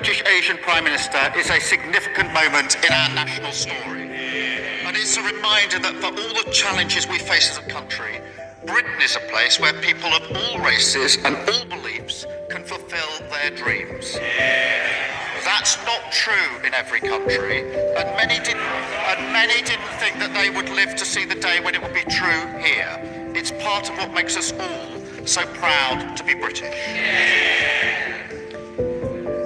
British Asian Prime Minister is a significant moment in our national story. And it's a reminder that for all the challenges we face as a country, Britain is a place where people of all races and all beliefs can fulfil their dreams. That's not true in every country, and many didn't think that they would live to see the day when it would be true here. It's part of what makes us all so proud to be British.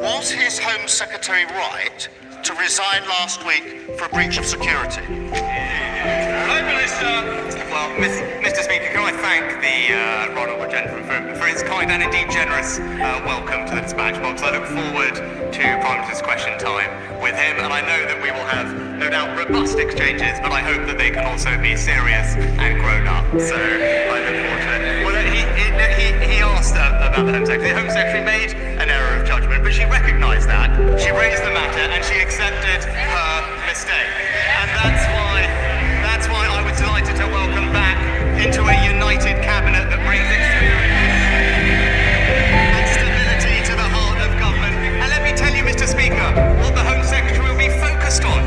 Was his Home Secretary right to resign last week for a breach of security? Prime Minister. Well, Mr. Speaker, can I thank the honourable gentleman for his kind and indeed generous welcome to the dispatch box. I look forward to Prime Minister's question time with him, and I know that we will have, no doubt, robust exchanges, but I hope that they can also be serious and grown up. So I look forward to it. Well, he asked about the Home Secretary. The Home Secretary made an error of judgment, but she recognised that. She raised the matter and she accepted her mistake. And that's why I was delighted to welcome back into a united cabinet that brings experience and stability to the heart of government. And let me tell you, Mr. Speaker, what the Home Secretary will be focused on.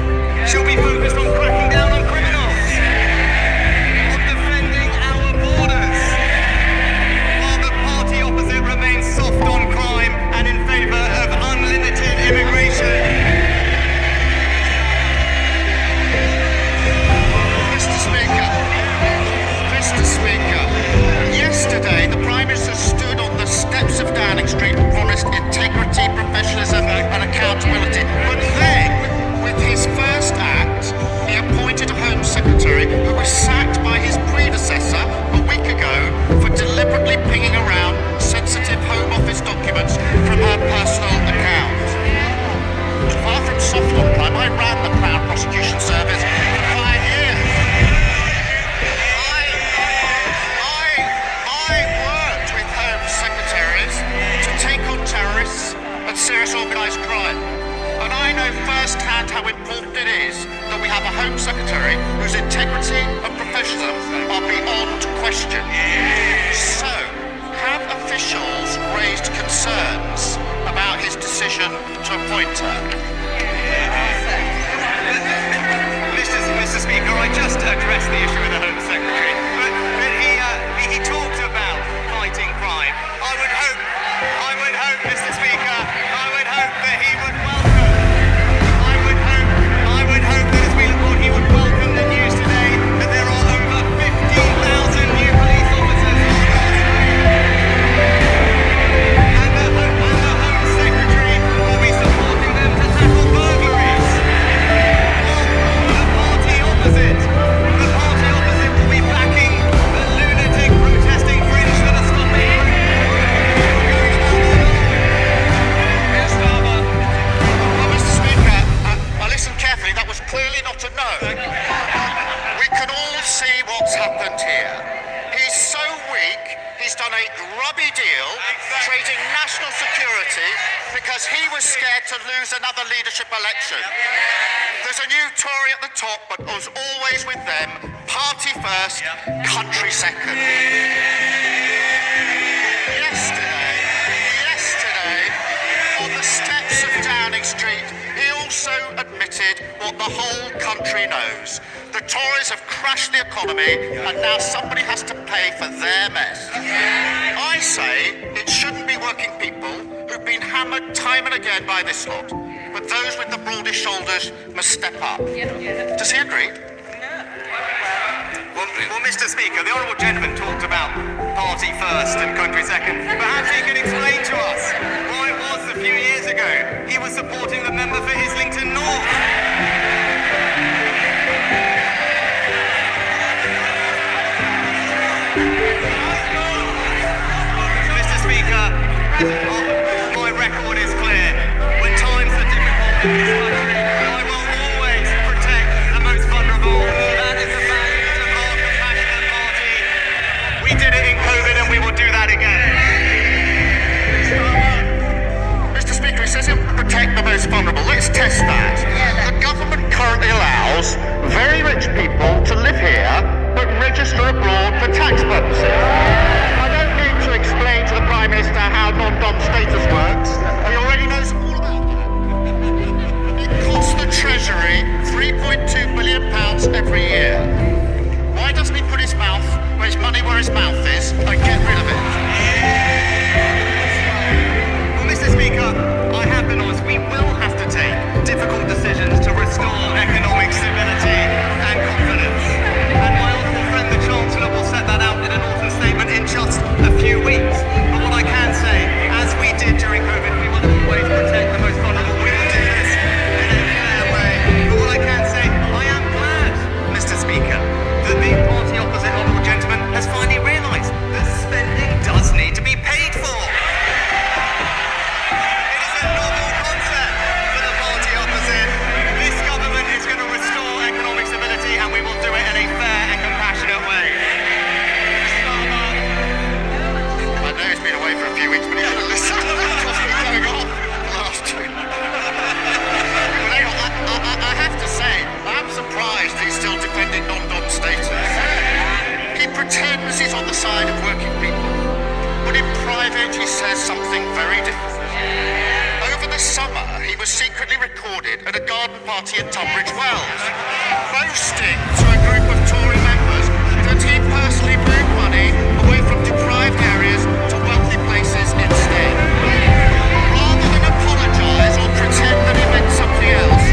She'll be focused on cracking down on criminals, on defending our borders, while the party opposite remains soft on crime and in favour of unlimited immigration. Mr. Speaker, yesterday the Prime Minister stood on the steps of Downing Street and promised integrity, professionalism and accountability. But then, with his first act, he appointed a Home Secretary who was sacked by his predecessor a week ago for deliberately pinging around sensitive Home Office documents from her personal account. Far from soft on crime, I ran the Crown Prosecution Service for 5 years. I worked with Home Secretaries to take on terrorists and serious organised crime. And I know firsthand how important it is that we have a Home Secretary whose integrity and professionalism are beyond question. So, have officials raised concerns about his decision to appoint her? Mr. Speaker, I just addressed the issue with the Home Secretary, but he talked about fighting crime. I would hope, Mr. Speaker, I would hope that he would welcome. I would hope that as we look on, he would welcome the news today that there are over 15,000 new police officers and the Home Secretary will be supporting them to tackle burglaries. The party opposite will be backing the lunatic protesting fringe that are stopping Well, Mr. Speaker, I listened carefully. That was clearly not a no. We can all see what's happened here. He's so weak, he's done a grubby deal, trading national security because he was scared to lose another leadership election. There's a new Tory at the top, but as always with them, party first, country second. Yesterday, on the steps of Downing Street, he also admitted what the whole country knows. The Tories have crashed the economy, and now somebody has to pay for their mess. I say it shouldn't be working people who've been hammered time and again by this lot, but those with the broadest shoulders must step up. Does he agree? Well, Mr. Speaker, the honourable gentleman talked about party first and country second. Perhaps he could explain to us why it was a few years ago he was supporting the member for Islington North. Mr. Speaker, my record is clear. When times are difficult in this country, I will always protect the most vulnerable. That is the values of our compassionate party. We did it in COVID and we will do that again. Mr. Speaker, he says he'll protect the most vulnerable. Let's test that. The government currently allows very rich people to live here but register abroad for tax purposes. I don't need to explain to the Prime Minister how non-dom status works. He already knows all about that. side of working people. But in private, he says something very different. Over the summer, he was secretly recorded at a garden party at Tunbridge Wells, boasting to a group of Tory members that he personally moved money away from deprived areas to wealthy places instead. Rather than apologise or pretend that he meant something else,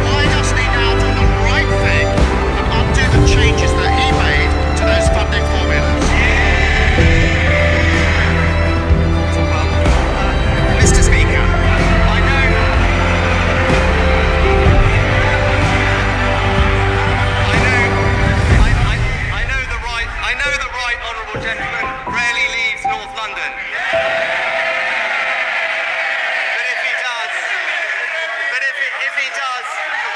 why doesn't he now do the right thing and undo the changes that he made to those funding formulas? Mr. Speaker, I know the right honourable gentleman rarely leaves North London. But if he does,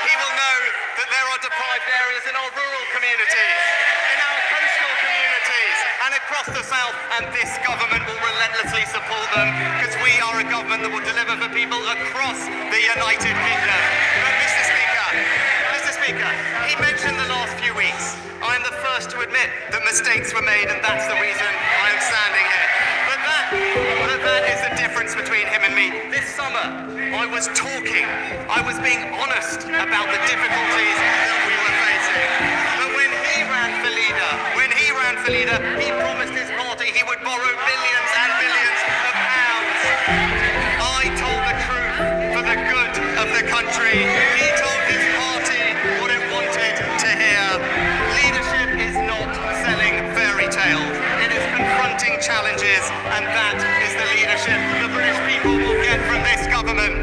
he will know that there are deprived areas in our rural communities, in our coastal communities, and across the south, and this government will relentlessly support them, because we are a government that will deliver for people across the United Kingdom. But Mr. Speaker, he mentioned the last few weeks. I am the first to admit that mistakes were made, and that's the reason I am standing here. But that is the difference between him and me. This summer, I was being honest about the difficulties that we were facing. But when he ran for leader, he promised his party he would borrow billions and billions of pounds. I told the truth for the good of the country. He told his party what it wanted to hear. Leadership is not selling fairy tales. It is confronting challenges, and that is the leadership the British people will get from this government.